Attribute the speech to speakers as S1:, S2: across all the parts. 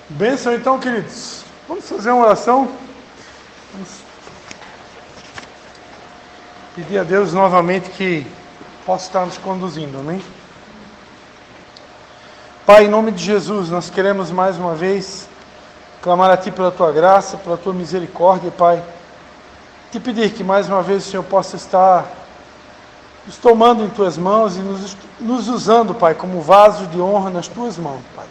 S1: Bênção então, queridos. Vamos fazer uma oração. Vamos pedir a Deus novamente que possa estar nos conduzindo, amém? Pai, em nome de Jesus, nós queremos mais uma vez clamar a Ti pela Tua graça, pela Tua misericórdia, Pai. Te pedir que mais uma vez o Senhor possa estar nos tomando em Tuas mãos e nos usando, Pai, como vasos de honra nas Tuas mãos, Pai.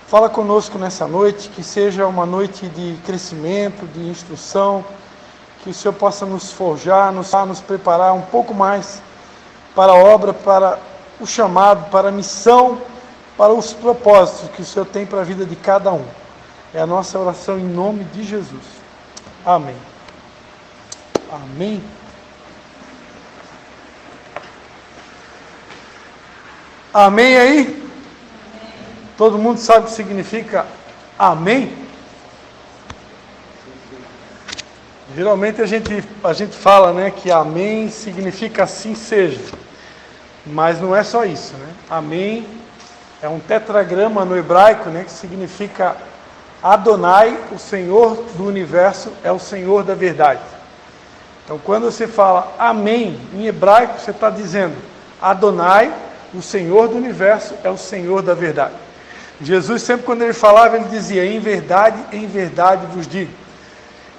S1: Fala conosco nessa noite, que seja uma noite de crescimento, de instrução, que o Senhor possa nos forjar, nos preparar um pouco mais para a obra, para o chamado, para a missão, para os propósitos que o Senhor tem para a vida de cada um. É a nossa oração em nome de Jesus. Amém. Amém. Amém aí? Todo mundo sabe o que significa amém? Geralmente a gente fala, né, que amém significa assim seja. Mas não é só isso, né? Amém é um tetragrama no hebraico, né, que significa Adonai, o Senhor do universo, é o Senhor da verdade. Então quando você fala amém em hebraico, você está dizendo Adonai, o Senhor do universo, é o Senhor da verdade. Jesus sempre quando ele falava, ele dizia, em verdade vos digo.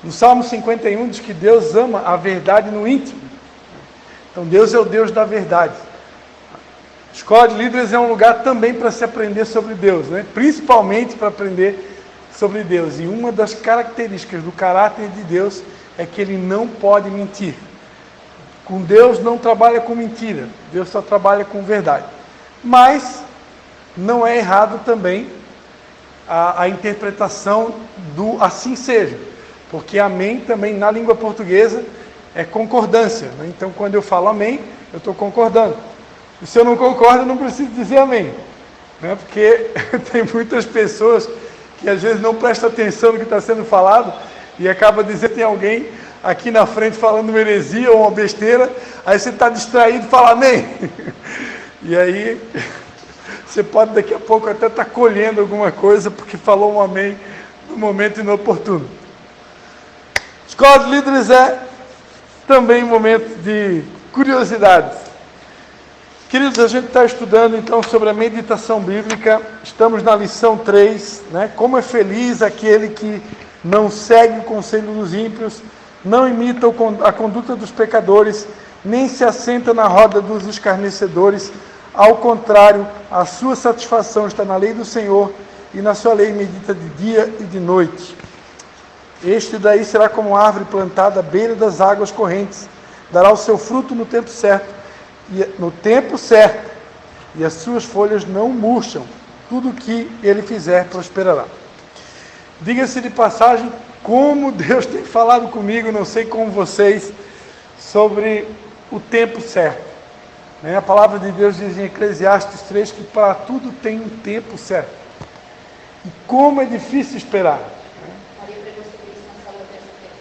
S1: No Salmo 51 diz que Deus ama a verdade no íntimo. Então Deus é o Deus da verdade. A escola de líderes é um lugar também para se aprender sobre Deus, né? Principalmente para aprender sobre Deus. E uma das características do caráter de Deus é que Ele não pode mentir. Com Deus não trabalha com mentira, Deus só trabalha com verdade. Mas não é errado também a interpretação do assim seja, porque amém também na língua portuguesa é concordância, né? Então quando eu falo amém, eu estou concordando. E se eu não concordo, eu não preciso dizer amém, né? Porque tem muitas pessoas que às vezes não prestam atenção no que está sendo falado e acaba dizendo que tem alguém aqui na frente falando uma heresia ou uma besteira, aí você está distraído e fala amém. E aí você pode daqui a pouco até estar colhendo alguma coisa porque falou um amém no momento inoportuno. Escola de líderes é também um momento de curiosidades. Queridos, a gente está estudando então sobre a meditação bíblica, estamos na lição 3, né? Como é feliz aquele que não segue o conselho dos ímpios, não imita a conduta dos pecadores, nem se assenta na roda dos escarnecedores. Ao contrário, a sua satisfação está na lei do Senhor, e na sua lei medita de dia e de noite. Este daí será como árvore plantada à beira das águas correntes, dará o seu fruto no tempo certo, e as suas folhas não murcham, tudo o que ele fizer prosperará. Diga-se de passagem, como Deus tem falado comigo, não sei como vocês, sobre o tempo certo. A palavra de Deus diz em Eclesiastes 3 que para tudo tem um tempo certo. E como é difícil esperar.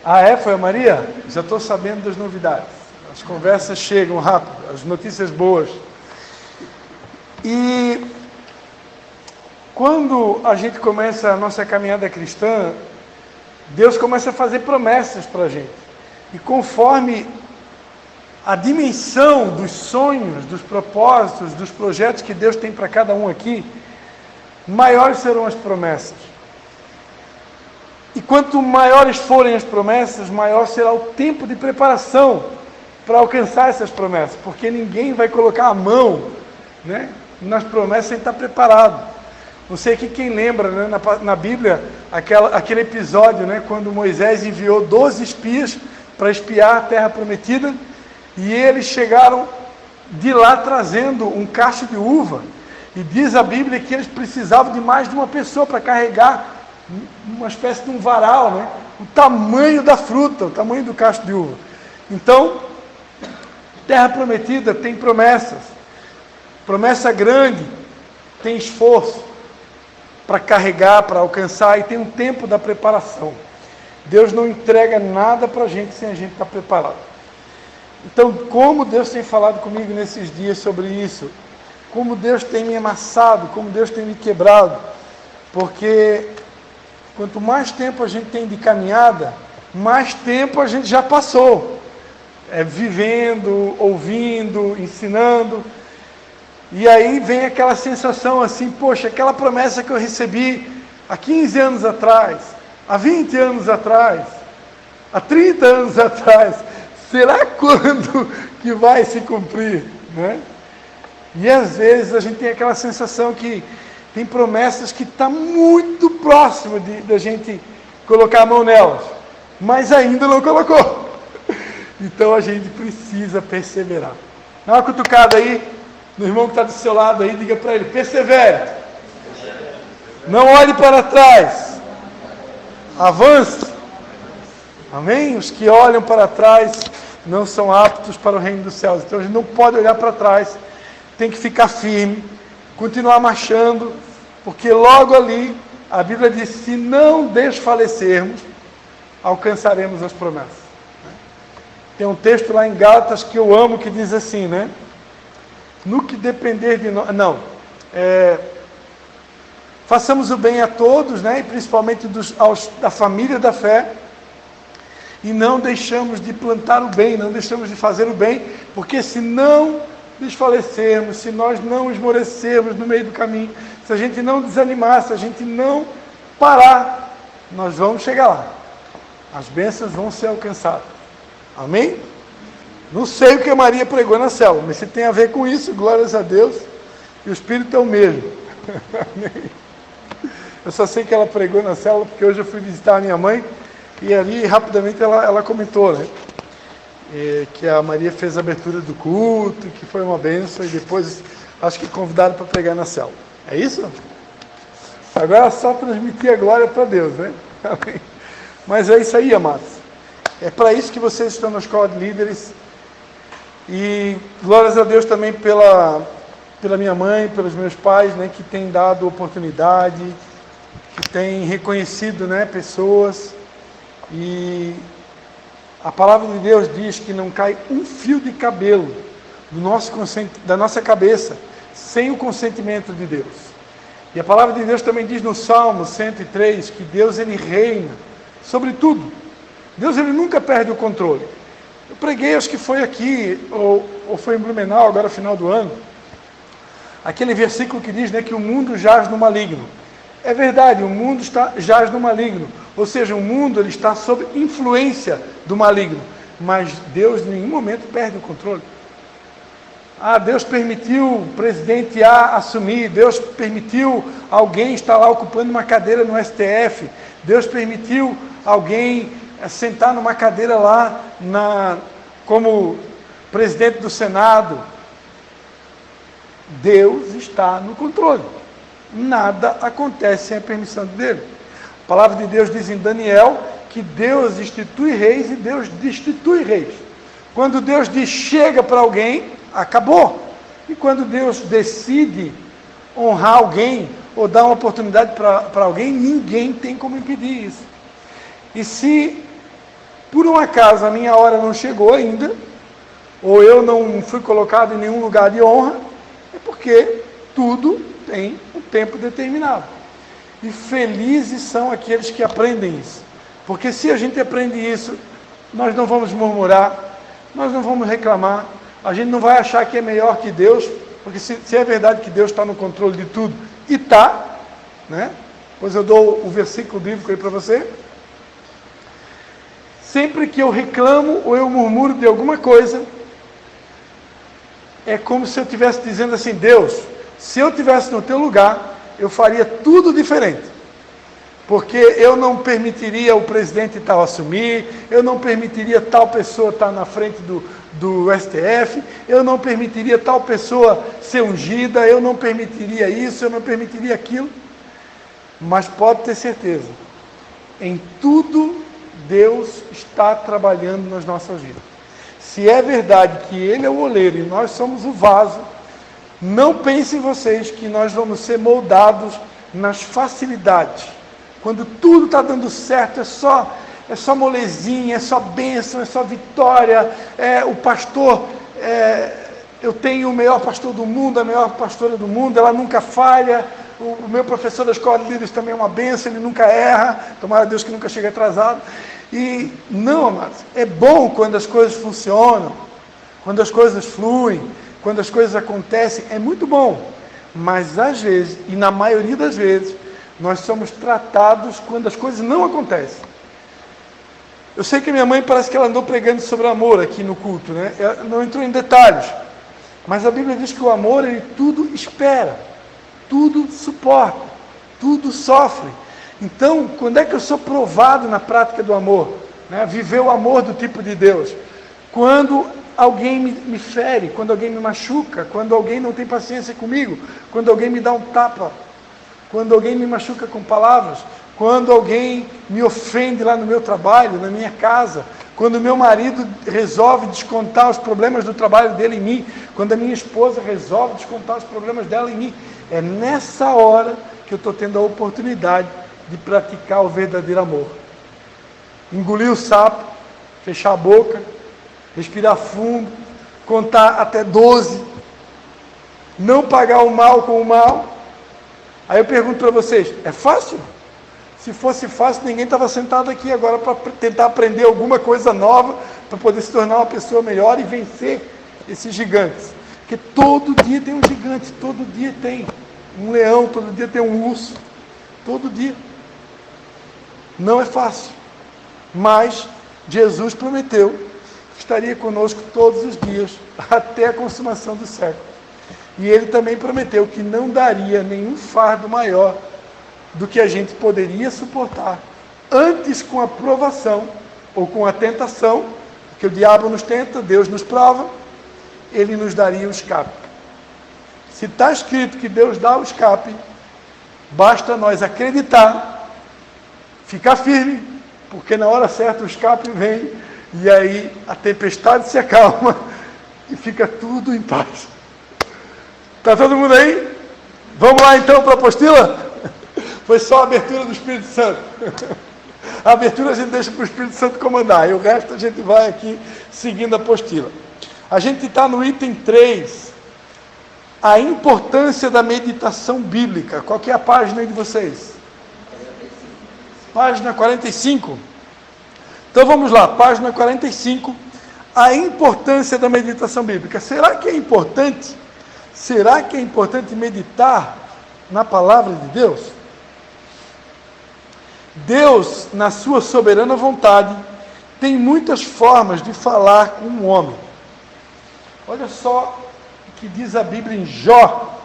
S1: Ah, é? Foi a Maria? Já estou sabendo das novidades. As conversas chegam rápido, as notícias boas. E quando a gente começa a nossa caminhada cristã, Deus começa a fazer promessas para a gente. E conforme a dimensão dos sonhos, dos propósitos, dos projetos que Deus tem para cada um aqui, maiores serão as promessas. E quanto maiores forem as promessas, maior será o tempo de preparação para alcançar essas promessas, porque ninguém vai colocar a mão, né, nas promessas sem estar preparado. Não sei aqui quem lembra, né, na Bíblia, aquele episódio, né, quando Moisés enviou 12 espias para espiar a terra prometida, e eles chegaram de lá trazendo um cacho de uva, e diz a Bíblia que eles precisavam de mais de uma pessoa para carregar uma espécie de um varal, né? O tamanho da fruta, o tamanho do cacho de uva. Então, terra prometida tem promessas, promessa grande tem esforço para carregar, para alcançar, e tem um tempo da preparação. Deus não entrega nada para a gente sem a gente estar preparado. Então, como Deus tem falado comigo nesses dias sobre isso, como Deus tem me amassado, como Deus tem me quebrado, Porque quanto mais tempo a gente tem de caminhada, mais tempo a gente já passou. Vivendo, ouvindo, ensinando. E aí vem aquela sensação assim, poxa, aquela promessa que eu recebi há 15 anos atrás, há 20 anos atrás, há 30 anos atrás, será quando que vai se cumprir, né? E às vezes a gente tem aquela sensação que tem promessas que está muito próximo da gente colocar a mão nelas, mas ainda não colocou. Então a gente precisa perseverar. Dá uma cutucada aí no irmão que está do seu lado aí, diga para ele, persevere. Não olhe para trás. Avance. Amém? Os que olham para trás não são aptos para o reino dos céus. Então a gente não pode olhar para trás. Tem que ficar firme, continuar marchando, porque logo ali a Bíblia diz, se não desfalecermos, alcançaremos as promessas. Tem um texto lá em Gálatas que eu amo, que diz assim, né? No que depender de nós... façamos o bem a todos, né? E principalmente da família da fé, e não deixamos de plantar o bem, não deixamos de fazer o bem, porque se não desfalecermos, se nós não esmorecermos no meio do caminho, se a gente não desanimar, se a gente não parar, nós vamos chegar lá. As bênçãos vão ser alcançadas. Amém? Não sei o que a Maria pregou na célula, mas se tem a ver com isso, glórias a Deus, e o Espírito é o mesmo. Amém? Eu só sei que ela pregou na célula, porque hoje eu fui visitar a minha mãe, e ali rapidamente ela comentou, né? Que a Maria fez a abertura do culto, que foi uma bênção, e depois acho que convidaram para pregar na célula. É isso? Agora é só transmitir a glória para Deus, né? Amém? Mas é isso aí, amados. É para isso que vocês estão na escola de líderes. E glórias a Deus também pela minha mãe, pelos meus pais, né, que têm dado oportunidade, que têm reconhecido, né, pessoas. E a palavra de Deus diz que não cai um fio de cabelo da nossa cabeça sem o consentimento de Deus. E a palavra de Deus também diz no Salmo 103 que Deus, ele reina sobre tudo. Deus, ele nunca perde o controle. Eu preguei, acho que foi aqui, ou foi em Blumenau, agora final do ano, aquele versículo que diz, né, que o mundo jaz no maligno. É verdade, o mundo jaz no maligno. Ou seja, o mundo, ele está sob influência do maligno. Mas Deus em nenhum momento perde o controle. Deus permitiu o presidente A assumir, Deus permitiu alguém estar lá ocupando uma cadeira no STF, Deus permitiu alguém sentar numa cadeira lá como presidente do Senado. Deus está no controle. Nada acontece sem a permissão dele. A palavra de Deus diz em Daniel que Deus institui reis e Deus destitui reis. Quando Deus diz chega para alguém, acabou. E quando Deus decide honrar alguém ou dar uma oportunidade para alguém, ninguém tem como impedir isso. E se por um acaso a minha hora não chegou ainda, ou eu não fui colocado em nenhum lugar de honra, é porque tudo tem um tempo determinado. E felizes são aqueles que aprendem isso. Porque se a gente aprende isso, nós não vamos murmurar, nós não vamos reclamar, a gente não vai achar que é melhor que Deus, porque se é verdade que Deus está no controle de tudo, e está, né? Pois eu dou o versículo bíblico aí para você. Sempre que eu reclamo ou eu murmuro de alguma coisa, é como se eu estivesse dizendo assim, Deus, se eu estivesse no teu lugar, eu faria tudo diferente. Porque eu não permitiria o presidente tal assumir, eu não permitiria tal pessoa estar na frente do STF, eu não permitiria tal pessoa ser ungida, eu não permitiria isso, eu não permitiria aquilo. Mas pode ter certeza, em tudo Deus está trabalhando nas nossas vidas. Se é verdade que Ele é o oleiro e nós somos o vaso, não pensem vocês que nós vamos ser moldados nas facilidades. Quando tudo está dando certo, é só molezinha, é só bênção, é só vitória, o pastor, eu tenho o melhor pastor do mundo, a melhor pastora do mundo, ela nunca falha, o meu professor da escola de líderes também é uma bênção, ele nunca erra, tomara a Deus que nunca chegue atrasado. E não, amados, é bom quando as coisas funcionam, quando as coisas fluem, quando as coisas acontecem, é muito bom. Mas às vezes, e na maioria das vezes, nós somos tratados quando as coisas não acontecem. Eu sei que minha mãe parece que ela andou pregando sobre amor aqui no culto, né? Ela não entrou em detalhes, mas a Bíblia diz que o amor, ele tudo espera, tudo suporta, tudo sofre. Então, quando é que eu sou provado na prática do amor? Né? Viver o amor do tipo de Deus. Quando alguém me fere, quando alguém me machuca, quando alguém não tem paciência comigo, quando alguém me dá um tapa, quando alguém me machuca com palavras, quando alguém me ofende lá no meu trabalho, na minha casa, quando meu marido resolve descontar os problemas do trabalho dele em mim, quando a minha esposa resolve descontar os problemas dela em mim, é nessa hora que eu estou tendo a oportunidade de praticar o verdadeiro amor. Engolir o sapo, fechar a boca, respirar fundo, contar até 12, não pagar o mal com o mal. Aí eu pergunto para vocês, é fácil? Se fosse fácil, ninguém estava sentado aqui agora para tentar aprender alguma coisa nova, para poder se tornar uma pessoa melhor e vencer esses gigantes. Porque todo dia tem um gigante, todo dia tem um leão, todo dia tem um urso, todo dia. Não é fácil, mas Jesus prometeu que estaria conosco todos os dias, até a consumação do século. E Ele também prometeu que não daria nenhum fardo maior do que a gente poderia suportar, antes com a provação, ou com a tentação, que o diabo nos tenta, Deus nos prova, Ele nos daria o escape. Se está escrito que Deus dá o escape, basta nós acreditar, ficar firme, porque na hora certa o escape vem, e aí a tempestade se acalma, e fica tudo em paz. Está todo mundo aí? Vamos lá então para a apostila? Foi só a abertura do Espírito Santo. A abertura a gente deixa para o Espírito Santo comandar, e o resto a gente vai aqui seguindo a apostila. A gente está no item 3, a importância da meditação bíblica. Qual que é a página aí de vocês? Página 45. Então vamos lá, página 45, a importância da meditação bíblica. Será que é importante? Será que é importante meditar na palavra de Deus? Deus, na sua soberana vontade, tem muitas formas de falar com o homem. Olha só o que diz a Bíblia em Jó.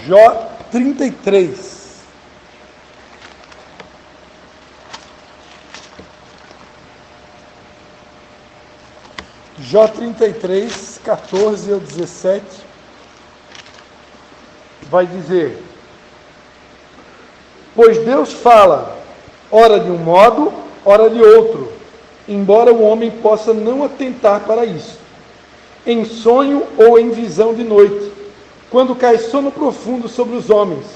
S1: Jó 33. Jó 33, 14 ao 17, vai dizer: pois Deus fala, ora de um modo, ora de outro, embora o homem possa não atentar para isso, em sonho ou em visão de noite, quando cai sono profundo sobre os homens,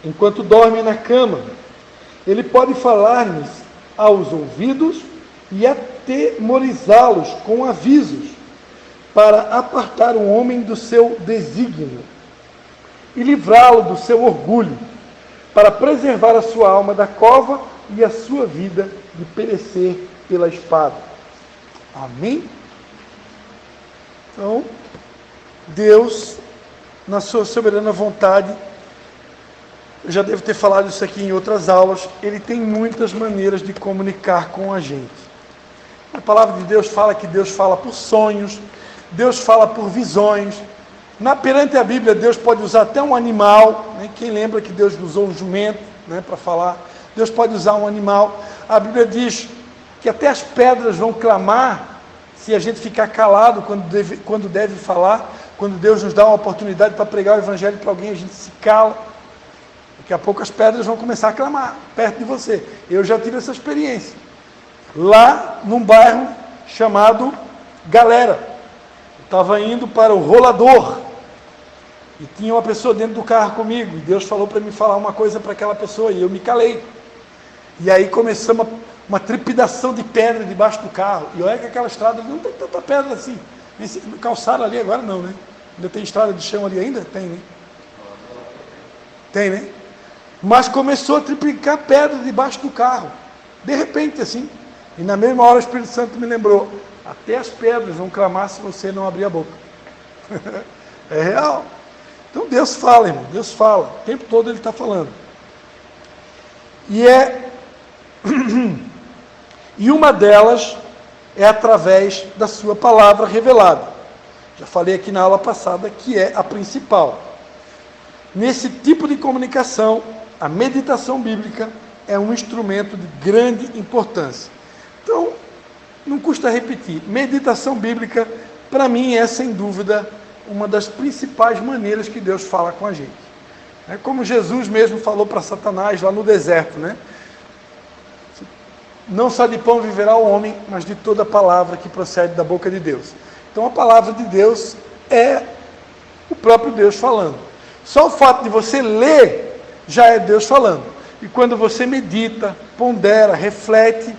S1: enquanto dormem na cama. Ele pode falar-lhes aos ouvidos e atemorizá-los com avisos, para apartar o homem do seu desígnio e livrá-lo do seu orgulho, para preservar a sua alma da cova e a sua vida de perecer pela espada. Amém? Então, Deus, na sua soberana vontade, eu já devo ter falado isso aqui em outras aulas, Ele tem muitas maneiras de comunicar com a gente. A palavra de Deus fala que Deus fala por sonhos, Deus fala por visões. Perante a Bíblia, Deus pode usar até um animal, né? Quem lembra que Deus usou um jumento, né, para falar? Deus pode usar um animal. A Bíblia diz que até as pedras vão clamar, se a gente ficar calado quando deve falar. Quando Deus nos dá uma oportunidade para pregar o Evangelho para alguém, a gente se cala. Daqui a pouco as pedras vão começar a clamar perto de você. Eu já tive essa experiência. Lá num bairro chamado Galera. Eu estava indo para o Rolador. E tinha uma pessoa dentro do carro comigo, e Deus falou para mim falar uma coisa para aquela pessoa, e eu me calei. E aí começou uma trepidação de pedra debaixo do carro. E olha que aquela estrada não tem tanta pedra assim. No calçado ali agora não, né? Ainda tem estrada de chão ali ainda? Tem, né? Tem, né? Mas começou a triplicar pedra debaixo do carro. De repente, assim. E na mesma hora o Espírito Santo me lembrou, até as pedras vão clamar se você não abrir a boca. É real. Então Deus fala, irmão. Deus fala. O tempo todo Ele está falando. E uma delas é através da sua palavra revelada. Já falei aqui na aula passada que é a principal. Nesse tipo de comunicação, a meditação bíblica é um instrumento de grande importância. Então, não custa repetir, meditação bíblica, para mim, é sem dúvida uma das principais maneiras que Deus fala com a gente. É como Jesus mesmo falou para Satanás lá no deserto, né? Não só de pão viverá o homem, mas de toda palavra que procede da boca de Deus. Então a palavra de Deus é o próprio Deus falando. Só o fato de você ler já é Deus falando. E quando você medita, pondera, reflete,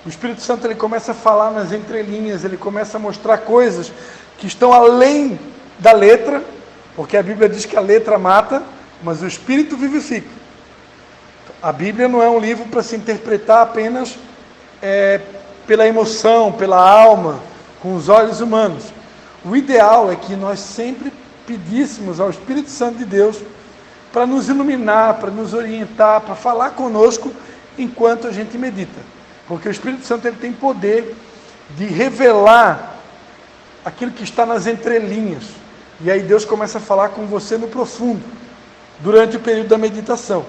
S1: o Espírito Santo ele começa a falar nas entrelinhas, ele começa a mostrar coisas que estão além da letra, porque a Bíblia diz que a letra mata, mas o Espírito vivifica. A Bíblia não é um livro para se interpretar apenas pela emoção, pela alma, com os olhos humanos. O ideal é que nós sempre pedíssemos ao Espírito Santo de Deus para nos iluminar, para nos orientar, para falar conosco enquanto a gente medita. Porque o Espírito Santo ele tem poder de revelar aquilo que está nas entrelinhas. E aí Deus começa a falar com você no profundo, durante o período da meditação.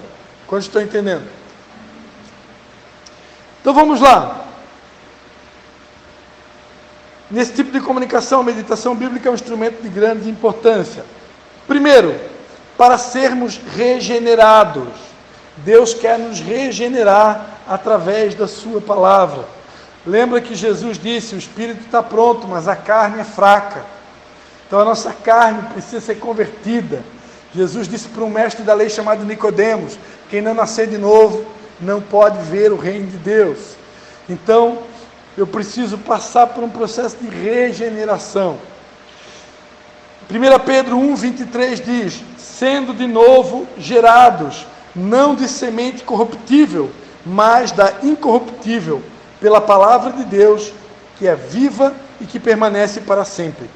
S1: Quantos estão entendendo? Então vamos lá. Nesse tipo de comunicação, a meditação bíblica é um instrumento de grande importância. Primeiro, para sermos regenerados. Deus quer nos regenerar através da sua palavra. Lembra que Jesus disse, o espírito está pronto, mas a carne é fraca. Então a nossa carne precisa ser convertida. Jesus disse para um mestre da lei chamado Nicodemos, quem não nascer de novo não pode ver o reino de Deus. Então, eu preciso passar por um processo de regeneração. 1 Pedro 1,23 diz, sendo de novo gerados, não de semente corruptível, mas da incorruptível, pela palavra de Deus, que é viva e que permanece para sempre.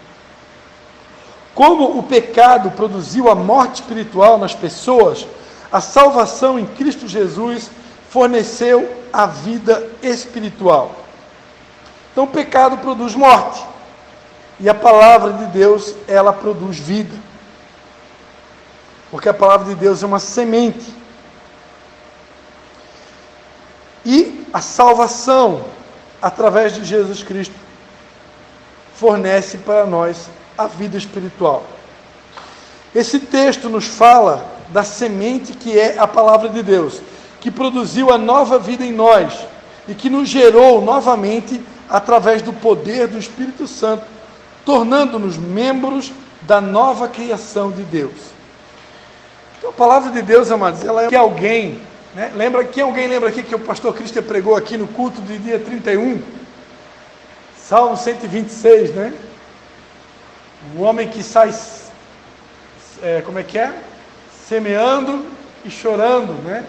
S1: Como o pecado produziu a morte espiritual nas pessoas, a salvação em Cristo Jesus forneceu a vida espiritual. Então o pecado produz morte, e a palavra de Deus, ela produz vida. Porque a palavra de Deus é uma semente. E a salvação, através de Jesus Cristo, fornece para nós a vida espiritual. Esse texto nos fala da semente que é a palavra de Deus, que produziu a nova vida em nós e que nos gerou novamente através do poder do Espírito Santo, tornando-nos membros da nova criação de Deus. Então a palavra de Deus, amados, ela é que alguém, né? Alguém lembra aqui que o pastor Cristian pregou aqui no culto de dia 31? Salmo 126, né? O homem que sai, semeando e chorando, né?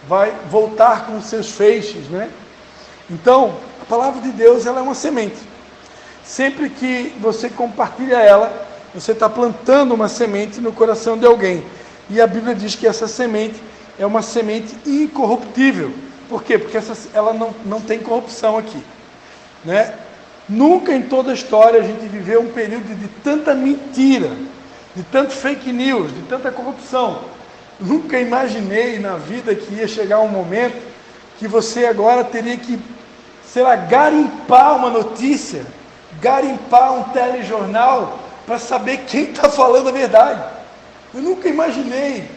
S1: Vai voltar com os seus feixes, né? Então, a palavra de Deus, ela é uma semente. Sempre que você compartilha ela, você está plantando uma semente no coração de alguém. E a Bíblia diz que essa semente é uma semente incorruptível. Por quê? Porque ela não tem corrupção aqui, né? Nunca em toda a história a gente viveu um período de tanta mentira, de tanto fake news, de tanta corrupção. Nunca imaginei na vida que ia chegar um momento que você agora teria que, garimpar uma notícia, garimpar um telejornal para saber quem está falando a verdade. Eu nunca imaginei,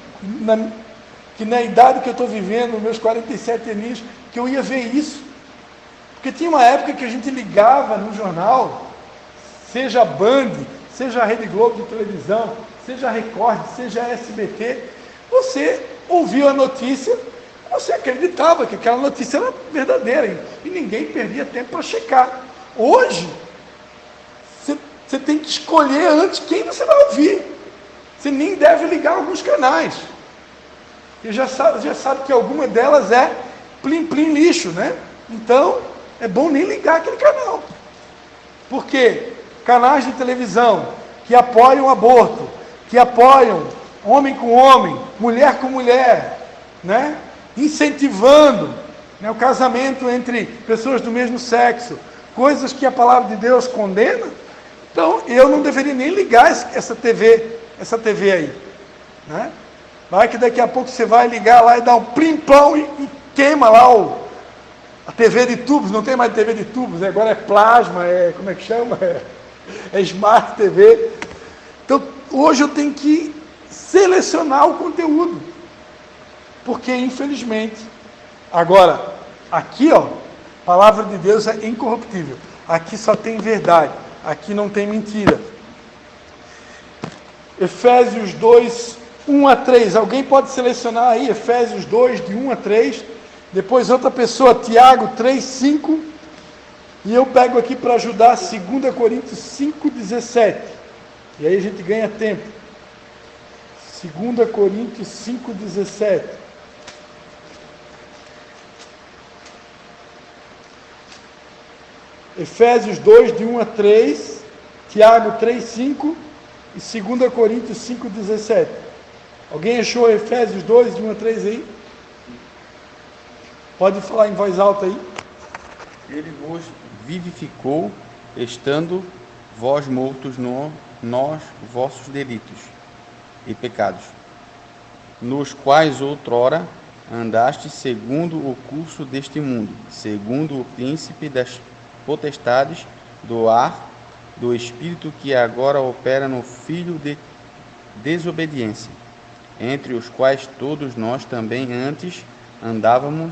S1: que na idade que eu estou vivendo, meus 47 aninhos, que eu ia ver isso. Porque tinha uma época que a gente ligava no jornal, seja a Band, seja a Rede Globo de televisão, seja a Record, seja a SBT, você ouviu a notícia, você acreditava que aquela notícia era verdadeira, e ninguém perdia tempo para checar. Hoje, você Você tem que escolher antes quem você vai ouvir. Você nem deve ligar alguns canais. Porque já sabe que alguma delas é plim-plim lixo, né? Então, é bom nem ligar aquele canal. Por quê? Canais de televisão que apoiam o aborto, que apoiam homem com homem, mulher com mulher, né? Incentivando, né, o casamento entre pessoas do mesmo sexo, coisas que a palavra de Deus condena. Então, eu não deveria nem ligar essa TV aí, né? Vai que daqui a pouco você vai ligar lá e dá um plim-plom e queima lá a TV de tubos. Não tem mais TV de tubos, né? Agora é plasma, como é que chama? É Smart TV. Então, hoje eu tenho que selecionar o conteúdo, porque infelizmente, agora, aqui ó, a palavra de Deus é incorruptível, aqui só tem verdade, aqui não tem mentira. Efésios 2, 1 a 3, alguém pode selecionar aí, Efésios 2, de 1 a 3, depois outra pessoa, Tiago 3, 5, e eu pego aqui para ajudar 2 Coríntios 5, 17, e aí a gente ganha tempo. 2 Coríntios 5, 17. Efésios 2, de 1 a 3, Tiago 3, 5 e 2 Coríntios 5, 17. Alguém achou Efésios 2, de 1 a 3 aí? Pode falar em voz alta aí.
S2: Ele vos vivificou, estando vós mortos nos vossos delitos e pecados, nos quais outrora andaste segundo o curso deste mundo, segundo o príncipe das potestades do ar, do espírito que agora opera no filho de desobediência, entre os quais todos nós também antes andávamos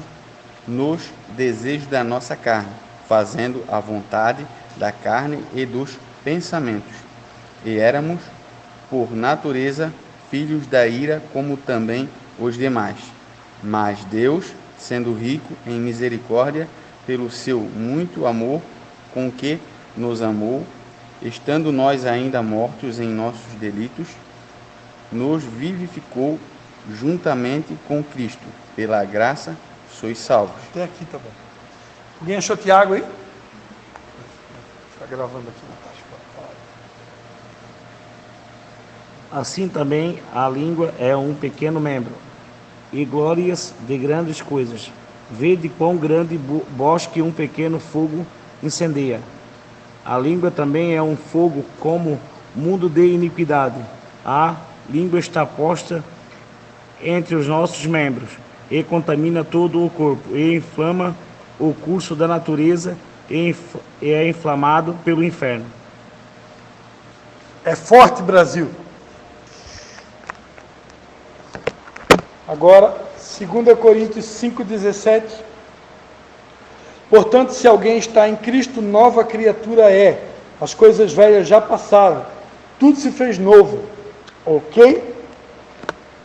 S2: nos desejos da nossa carne, fazendo a vontade da carne e dos pensamentos, e éramos, por natureza, filhos da ira, como também os demais. Mas Deus, sendo rico em misericórdia, pelo seu muito amor com que nos amou, estando nós ainda mortos em nossos delitos, nos vivificou juntamente com Cristo. Pela graça sois salvos.
S1: Até aqui tá bom. Alguém achou Tiago aí? Está gravando aqui na taxa.
S3: Assim também a língua é um pequeno membro, e glórias de grandes coisas. Vede quão grande bosque um pequeno fogo incendeia. A língua também é um fogo como mundo de iniquidade. A língua está posta entre os nossos membros, e contamina todo o corpo, e inflama o curso da natureza, e é inflamado pelo inferno.
S1: É forte, Brasil. Agora, 2 Coríntios 5,17. Portanto, se alguém está em Cristo, nova criatura é. As coisas velhas já passaram. Tudo se fez novo. Ok?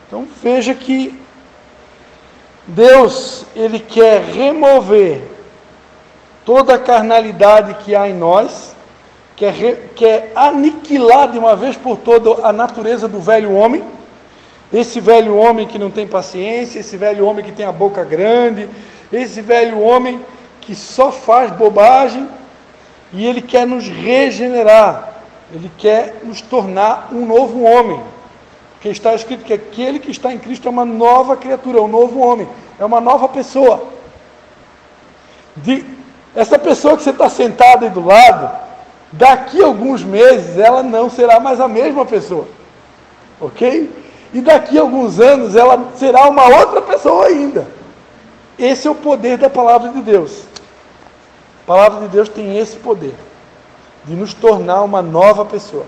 S1: Então, veja que Deus, Ele quer remover toda a carnalidade que há em nós, quer aniquilar de uma vez por todas a natureza do velho homem, esse velho homem que não tem paciência, esse velho homem que tem a boca grande, esse velho homem que só faz bobagem, e Ele quer nos regenerar, Ele quer nos tornar um novo homem, porque está escrito que aquele que está em Cristo é uma nova criatura, um novo homem, é uma nova pessoa. Essa pessoa que você está sentado aí do lado, daqui a alguns meses, ela não será mais a mesma pessoa, ok? E daqui a alguns anos, ela será uma outra pessoa ainda. Esse é o poder da palavra de Deus. A palavra de Deus tem esse poder, de nos tornar uma nova pessoa.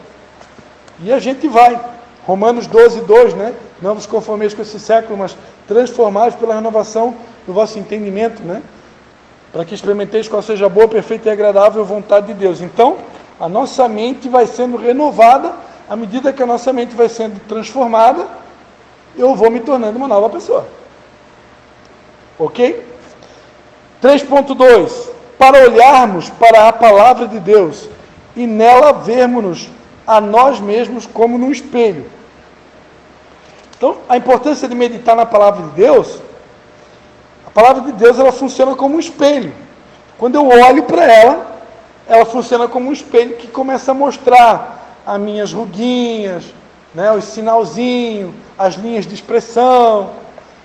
S1: E a gente vai, Romanos 12, 2, né? Não vos conformeis com esse século, mas transformados pela renovação do vosso entendimento, né? Para que experimenteis qual seja a boa, perfeita e agradável vontade de Deus. Então, a nossa mente vai sendo renovada, à medida que a nossa mente vai sendo transformada, eu vou me tornando uma nova pessoa. Ok? 3.2. Para olharmos para a palavra de Deus, e nela vermos-nos a nós mesmos como num espelho. Então, a importância de meditar na palavra de Deus, a palavra de Deus ela funciona como um espelho. Quando eu olho para ela, ela funciona como um espelho que começa a mostrar as minhas ruguinhas, né, os sinalzinhos, as linhas de expressão.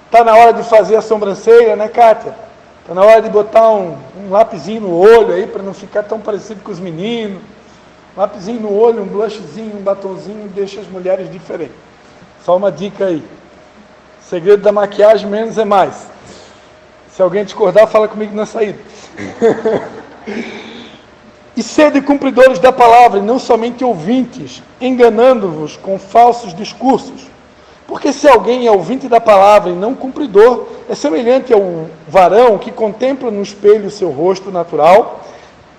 S1: Está na hora de fazer a sobrancelha, né, Kátia? Está na hora de botar um lapisinho no olho aí, para não ficar tão parecido com os meninos. Um lapisinho no olho, um blushzinho, um batonzinho, deixa as mulheres diferentes. Só uma dica aí. O segredo da maquiagem, menos é mais. Se alguém discordar, fala comigo na saída. E sede cumpridores da palavra, e não somente ouvintes, enganando-vos com falsos discursos. Porque se alguém é ouvinte da palavra e não cumpridor, é semelhante ao varão que contempla no espelho o seu rosto natural,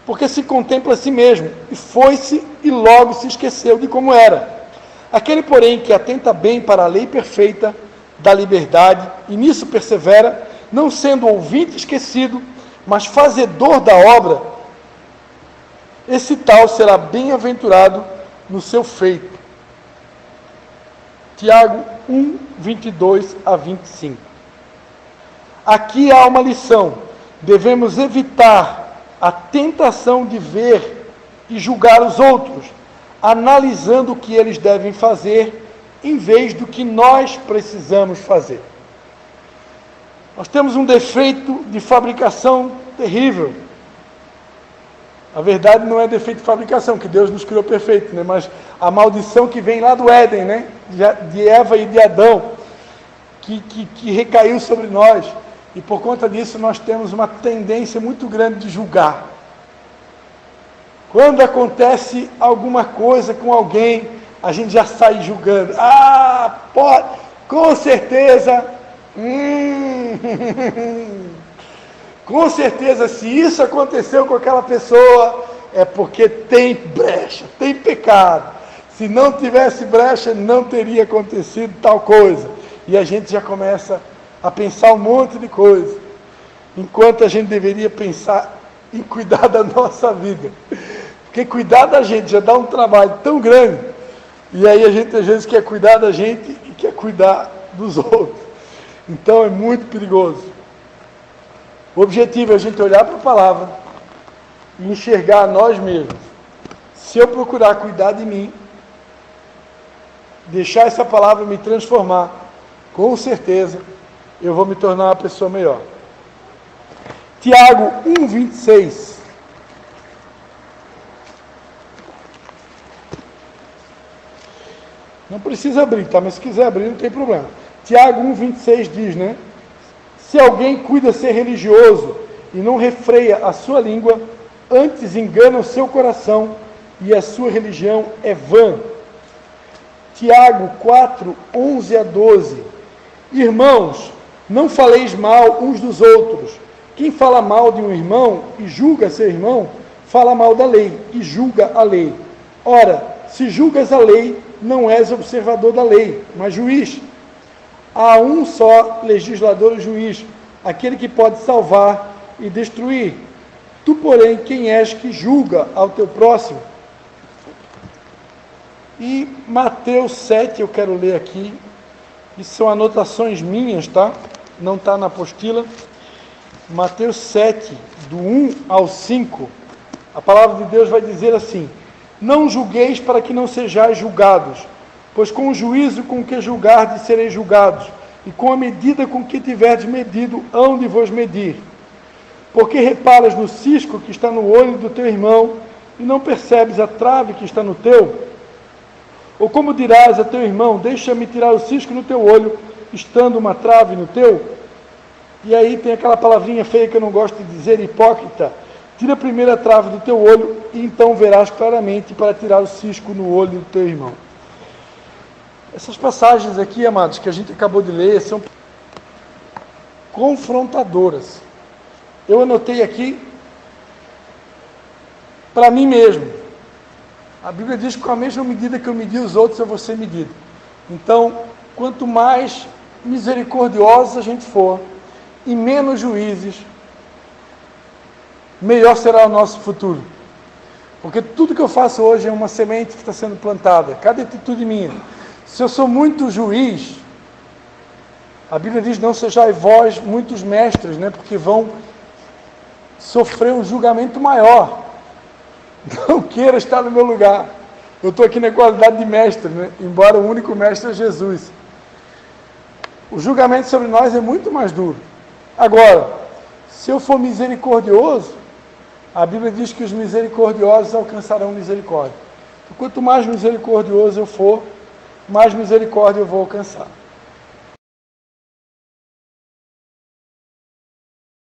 S1: porque se contempla a si mesmo, e foi-se e logo se esqueceu de como era. Aquele, porém, que atenta bem para a lei perfeita da liberdade, e nisso persevera, não sendo ouvinte esquecido, mas fazedor da obra, esse tal será bem-aventurado no seu feito. Tiago 1, 22 a 25. Aqui há uma lição. Devemos evitar a tentação de ver e julgar os outros, analisando o que eles devem fazer, em vez do que nós precisamos fazer. Nós temos um defeito de fabricação terrível. A verdade não é defeito de fabricação, que Deus nos criou perfeito, né? Mas a maldição que vem lá do Éden, né? De Eva e de Adão, que recaiu sobre nós. E por conta disso nós temos uma tendência muito grande de julgar. Quando acontece alguma coisa com alguém, a gente já sai julgando. Ah, pode, com certeza. Com certeza, se isso aconteceu com aquela pessoa, é porque tem brecha, tem pecado. Se não tivesse brecha, não teria acontecido tal coisa. E a gente já começa a pensar um monte de coisa, enquanto a gente deveria pensar em cuidar da nossa vida. Porque cuidar da gente já dá um trabalho tão grande, e aí a gente às vezes quer cuidar da gente e quer cuidar dos outros. Então é muito perigoso. O objetivo é a gente olhar para a palavra e enxergar nós mesmos. Se eu procurar cuidar de mim, deixar essa palavra me transformar, com certeza eu vou me tornar uma pessoa melhor. Tiago 1, 26. Não precisa abrir, tá? Mas se quiser abrir, não tem problema. Tiago 1, 26 diz, né? Se alguém cuida ser religioso e não refreia a sua língua, antes engana o seu coração e a sua religião é vã. Tiago 4, 11 a 12. Irmãos, não faleis mal uns dos outros. Quem fala mal de um irmão e julga seu irmão, fala mal da lei e julga a lei. Ora, se julgas a lei, não és observador da lei, mas juiz. Há um só legislador e juiz, aquele que pode salvar e destruir. Tu, porém, quem és que julga ao teu próximo? E Mateus 7, eu quero ler aqui, isso são anotações minhas, tá? Não está na apostila. Mateus 7, do 1 ao 5, a palavra de Deus vai dizer assim: não julgueis para que não sejais julgados, pois com o juízo com que julgardes sereis julgados, e com a medida com que tiverdes medido, hão de vos medir. Porque reparas no cisco que está no olho do teu irmão, e não percebes a trave que está no teu? Ou como dirás a teu irmão, deixa-me tirar o cisco no teu olho, estando uma trave no teu? E aí tem aquela palavrinha feia que eu não gosto de dizer, hipócrita. Tira a primeira trave do teu olho, e então verás claramente para tirar o cisco no olho do teu irmão. Essas passagens aqui, amados, que a gente acabou de ler, são confrontadoras. Eu anotei aqui para mim mesmo. A Bíblia diz que com a mesma medida que eu medi os outros, eu vou ser medido. Então, quanto mais misericordiosos a gente for, e menos juízes, melhor será o nosso futuro. Porque tudo que eu faço hoje é uma semente que está sendo plantada, cada atitude minha. Se eu sou muito juiz, a Bíblia diz, não sejais vós muitos mestres, né? Porque vão sofrer um julgamento maior. Não queira estar no meu lugar. Eu estou aqui na qualidade de mestre, né? Embora o único mestre é Jesus. O julgamento sobre nós é muito mais duro. Agora, se eu for misericordioso, a Bíblia diz que os misericordiosos alcançarão misericórdia. Então, quanto mais misericordioso eu for, mais misericórdia eu vou alcançar.